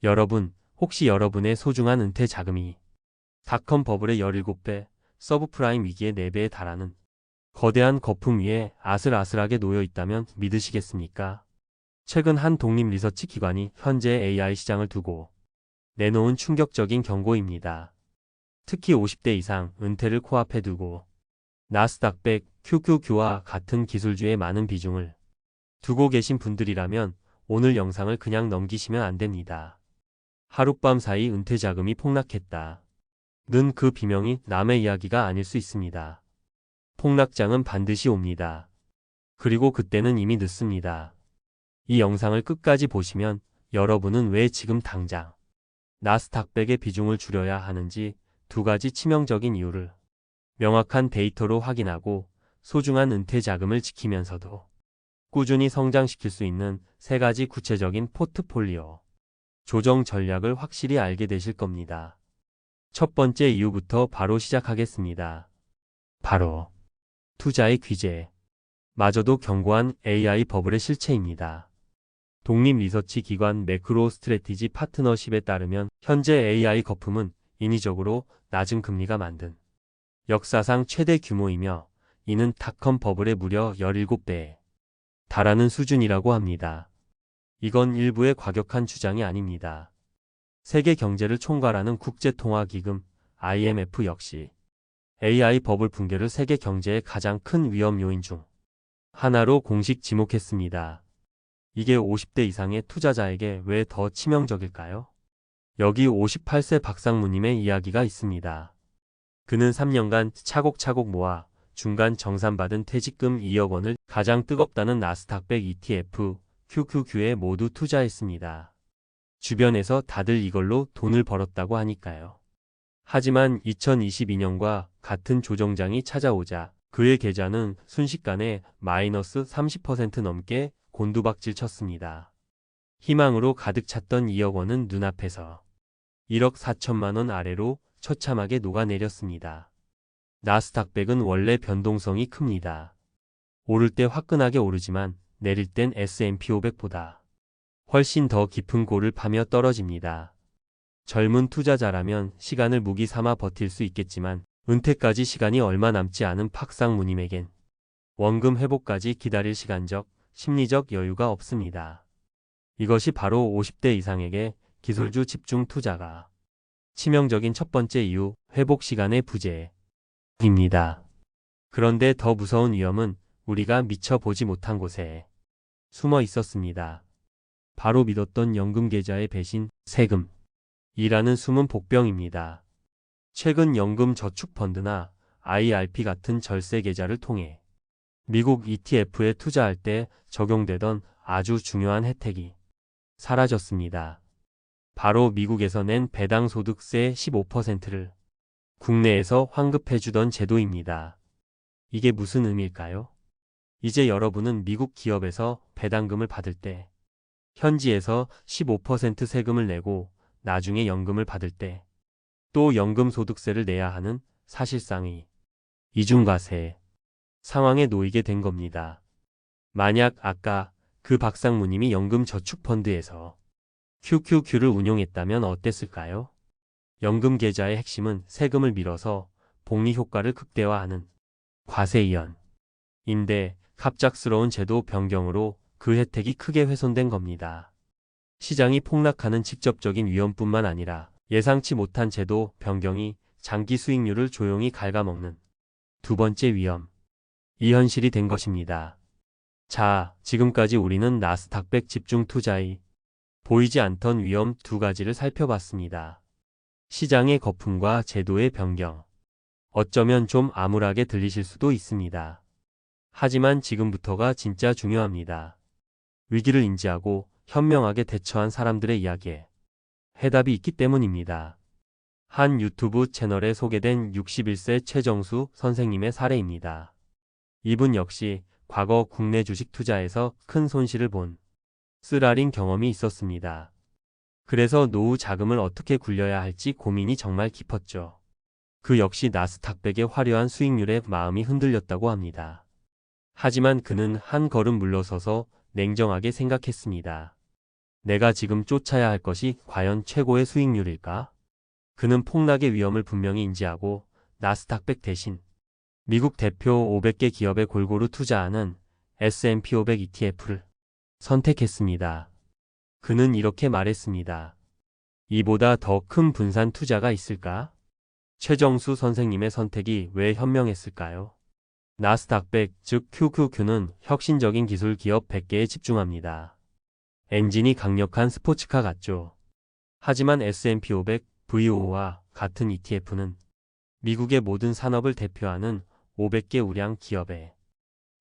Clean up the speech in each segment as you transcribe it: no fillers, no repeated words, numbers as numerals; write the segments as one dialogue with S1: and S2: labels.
S1: 여러분, 혹시 여러분의 소중한 은퇴 자금이 닷컴 버블의 17배, 서브프라임 위기의 4배에 달하는 거대한 거품 위에 아슬아슬하게 놓여 있다면 믿으시겠습니까? 최근 한 독립 리서치 기관이 현재 AI 시장을 두고 내놓은 충격적인 경고입니다. 특히 50대 이상 은퇴를 코앞에 두고 나스닥 100, QQQ와 같은 기술주의 많은 비중을 두고 계신 분들이라면 오늘 영상을 그냥 넘기시면 안 됩니다. 하룻밤 사이 은퇴 자금이 폭락했다. 는 그 비명이 남의 이야기가 아닐 수 있습니다. 폭락장은 반드시 옵니다. 그리고 그때는 이미 늦습니다. 이 영상을 끝까지 보시면 여러분은 왜 지금 당장 나스닥 100의 비중을 줄여야 하는지 두 가지 치명적인 이유를 명확한 데이터로 확인하고 소중한 은퇴 자금을 지키면서도 꾸준히 성장시킬 수 있는 세 가지 구체적인 포트폴리오 조정 전략을 확실히 알게 되실 겁니다. 첫 번째 이유부터 바로 시작하겠습니다. 바로 투자의 규제 마저도 경고한 AI 버블의 실체입니다. 독립 리서치 기관 매크로 스트래티지 파트너십에 따르면 현재 AI 거품은 인위적으로 낮은 금리가 만든 역사상 최대 규모이며 이는 닷컴 버블의 무려 17배에 달하는 수준이라고 합니다. 이건 일부의 과격한 주장이 아닙니다. 세계 경제를 총괄하는 국제통화기금 IMF 역시 AI 버블 붕괴를 세계 경제의 가장 큰 위험 요인 중 하나로 공식 지목했습니다. 이게 50대 이상의 투자자에게 왜 더 치명적일까요? 여기 58세 박상무님의 이야기가 있습니다. 그는 3년간 차곡차곡 모아 중간 정산받은 퇴직금 2억 원을 가장 뜨겁다는 나스닥 100 ETF, QQQ에 모두 투자했습니다. 주변에서 다들 이걸로 돈을 벌었다고 하니까요. 하지만 2022년과 같은 조정장이 찾아오자 그의 계좌는 순식간에 마이너스 30% 넘게 곤두박질 쳤습니다. 희망으로 가득 찼던 2억 원은 눈앞에서 1억 4천만 원 아래로 처참하게 녹아내렸습니다. 나스닥 100은 원래 변동성이 큽니다. 오를 때 화끈하게 오르지만 내릴 땐 S&P 500보다 훨씬 더 깊은 골을 파며 떨어집니다. 젊은 투자자라면 시간을 무기 삼아 버틸 수 있겠지만 은퇴까지 시간이 얼마 남지 않은 박상무님에겐 원금 회복까지 기다릴 시간적, 심리적 여유가 없습니다. 이것이 바로 50대 이상에게 기술주 집중 투자가 치명적인 첫 번째 이유, 회복 시간의 부재입니다. 그런데 더 무서운 위험은 우리가 미처 보지 못한 곳에 숨어 있었습니다. 바로 믿었던 연금 계좌의 배신, 세금이라는 숨은 복병입니다. 최근 연금 저축 펀드나 IRP 같은 절세 계좌를 통해 미국 ETF에 투자할 때 적용되던 아주 중요한 혜택이 사라졌습니다. 바로 미국에서 낸 배당 소득세 15%를 국내에서 환급해주던 제도입니다. 이게 무슨 의미일까요? 이제 여러분은 미국 기업에서 배당금을 받을 때 현지에서 15% 세금을 내고 나중에 연금을 받을 때 또 연금 소득세를 내야 하는 사실상의 이중과세 상황에 놓이게 된 겁니다. 만약 아까 그 박상무님이 연금 저축펀드에서 QQQ를 운용했다면 어땠을까요? 연금 계좌의 핵심은 세금을 밀어서 복리 효과를 극대화하는 과세이연인데 갑작스러운 제도 변경으로 그 혜택이 크게 훼손된 겁니다. 시장이 폭락하는 직접적인 위험뿐만 아니라 예상치 못한 제도 변경이 장기 수익률을 조용히 갉아먹는 두 번째 위험, 이 현실이 된 것입니다. 자, 지금까지 우리는 나스닥 100 집중 투자의 보이지 않던 위험 두 가지를 살펴봤습니다. 시장의 거품과 제도의 변경. 어쩌면 좀 암울하게 들리실 수도 있습니다. 하지만 지금부터가 진짜 중요합니다. 위기를 인지하고 현명하게 대처한 사람들의 이야기에 해답이 있기 때문입니다. 한 유튜브 채널에 소개된 61세 최정수 선생님의 사례입니다. 이분 역시 과거 국내 주식 투자에서 큰 손실을 본 쓰라린 경험이 있었습니다. 그래서 노후 자금을 어떻게 굴려야 할지 고민이 정말 깊었죠. 그 역시 나스닥 100의 화려한 수익률에 마음이 흔들렸다고 합니다. 하지만 그는 한 걸음 물러서서 냉정하게 생각했습니다. 내가 지금 쫓아야 할 것이 과연 최고의 수익률일까? 그는 폭락의 위험을 분명히 인지하고 나스닥 100 대신 미국 대표 500개 기업에 골고루 투자하는 S&P 500 ETF를 선택했습니다. 그는 이렇게 말했습니다. 이보다 더 큰 분산 투자가 있을까? 최정수 선생님의 선택이 왜 현명했을까요? 나스닥 100, 즉 QQQ는 혁신적인 기술 기업 100개에 집중합니다. 엔진이 강력한 스포츠카 같죠. 하지만 S&P 500, VOO와 같은 ETF는 미국의 모든 산업을 대표하는 500개 우량 기업에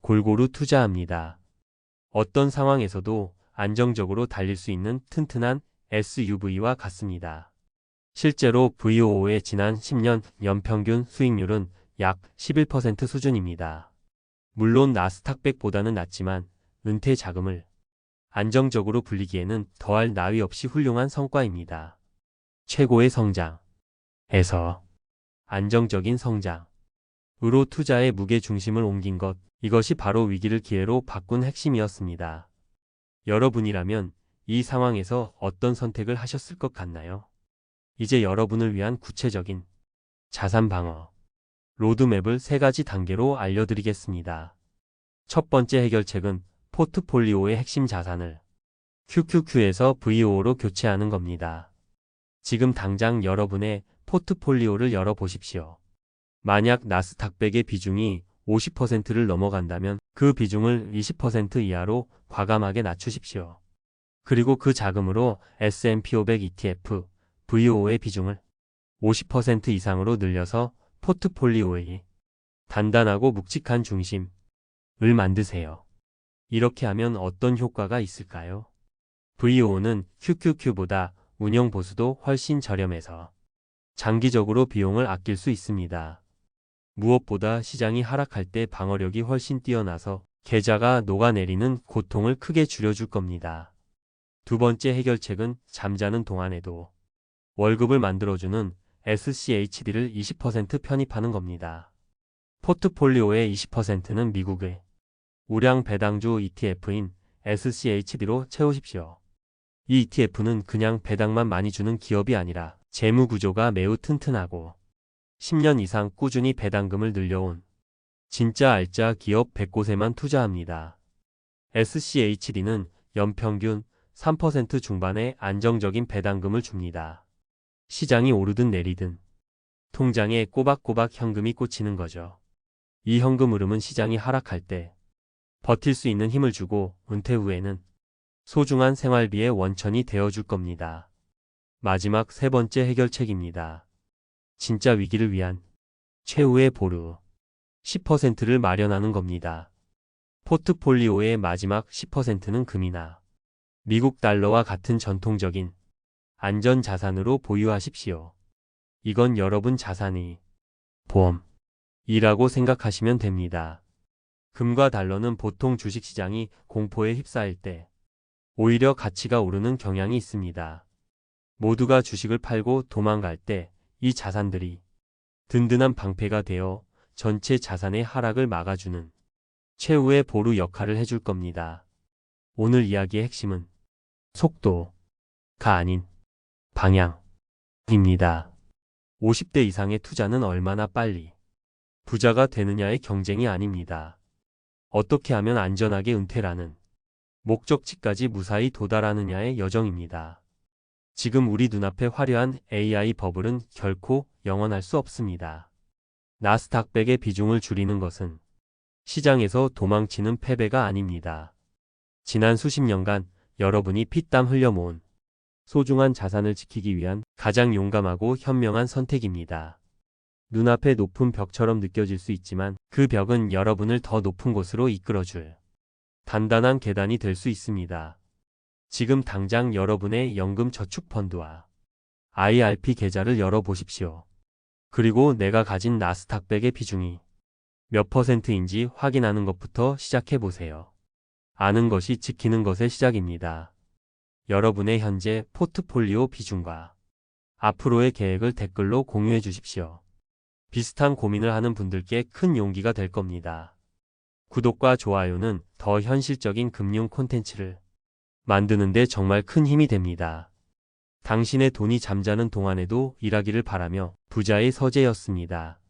S1: 골고루 투자합니다. 어떤 상황에서도 안정적으로 달릴 수 있는 튼튼한 SUV와 같습니다. 실제로 VOO의 지난 10년 연평균 수익률은 약 11% 수준입니다. 물론 나스닥 100보다는 낮지만 은퇴 자금을 안정적으로 불리기에는 더할 나위 없이 훌륭한 성과입니다. 최고의 성장에서 안정적인 성장으로 투자의 무게 중심을 옮긴 것, 이것이 바로 위기를 기회로 바꾼 핵심이었습니다. 여러분이라면 이 상황에서 어떤 선택을 하셨을 것 같나요? 이제 여러분을 위한 구체적인 자산 방어 로드맵을 3가지 단계로 알려드리겠습니다. 첫 번째 해결책은 포트폴리오의 핵심 자산을 QQQ에서 VO로 교체하는 겁니다. 지금 당장 여러분의 포트폴리오를 열어보십시오. 만약 나스닥 100의 비중이 50%를 넘어간다면 그 비중을 20% 이하로 과감하게 낮추십시오. 그리고 그 자금으로 S&P 500 ETF, VO의 비중을 50% 이상으로 늘려서 포트폴리오의 단단하고 묵직한 중심을 만드세요. 이렇게 하면 어떤 효과가 있을까요? VO는 QQQ보다 운영 보수도 훨씬 저렴해서 장기적으로 비용을 아낄 수 있습니다. 무엇보다 시장이 하락할 때 방어력이 훨씬 뛰어나서 계좌가 녹아내리는 고통을 크게 줄여줄 겁니다. 두 번째 해결책은 잠자는 동안에도 월급을 만들어주는 SCHD를 20% 편입하는 겁니다. 포트폴리오의 20%는 미국의 우량 배당주 ETF인 SCHD로 채우십시오. 이 ETF는 그냥 배당만 많이 주는 기업이 아니라 재무 구조가 매우 튼튼하고 10년 이상 꾸준히 배당금을 늘려온 진짜 알짜 기업 100곳에만 투자합니다. SCHD는 연평균 3% 중반의 안정적인 배당금을 줍니다. 시장이 오르든 내리든 통장에 꼬박꼬박 현금이 꽂히는 거죠. 이 현금 흐름은 시장이 하락할 때 버틸 수 있는 힘을 주고 은퇴 후에는 소중한 생활비의 원천이 되어줄 겁니다. 마지막 3번째 해결책입니다. 진짜 위기를 위한 최후의 보루 10%를 마련하는 겁니다. 포트폴리오의 마지막 10%는 금이나 미국 달러와 같은 전통적인 안전 자산으로 보유하십시오. 이건 여러분 자산의 보험이라고 생각하시면 됩니다. 금과 달러는 보통 주식시장이 공포에 휩싸일 때 오히려 가치가 오르는 경향이 있습니다. 모두가 주식을 팔고 도망갈 때 이 자산들이 든든한 방패가 되어 전체 자산의 하락을 막아주는 최후의 보루 역할을 해줄 겁니다. 오늘 이야기의 핵심은 속도가 아닌 방향입니다. 50대 이상의 투자는 얼마나 빨리 부자가 되느냐의 경쟁이 아닙니다. 어떻게 하면 안전하게 은퇴라는 목적지까지 무사히 도달하느냐의 여정입니다. 지금 우리 눈앞에 화려한 AI 버블은 결코 영원할 수 없습니다. 나스닥 100의 비중을 줄이는 것은 시장에서 도망치는 패배가 아닙니다. 지난 수십 년간 여러분이 피땀 흘려 모은 소중한 자산을 지키기 위한 가장 용감하고 현명한 선택입니다. 눈앞에 높은 벽처럼 느껴질 수 있지만 그 벽은 여러분을 더 높은 곳으로 이끌어줄 단단한 계단이 될 수 있습니다. 지금 당장 여러분의 연금 저축 펀드와 IRP 계좌를 열어보십시오. 그리고 내가 가진 나스닥 100의 비중이 몇 %인지 확인하는 것부터 시작해보세요. 아는 것이 지키는 것의 시작입니다. 여러분의 현재 포트폴리오 비중과 앞으로의 계획을 댓글로 공유해 주십시오. 비슷한 고민을 하는 분들께 큰 용기가 될 겁니다. 구독과 좋아요는 더 현실적인 금융 콘텐츠를 만드는데 정말 큰 힘이 됩니다. 당신의 돈이 잠자는 동안에도 일하기를 바라며 부자의 서재였습니다.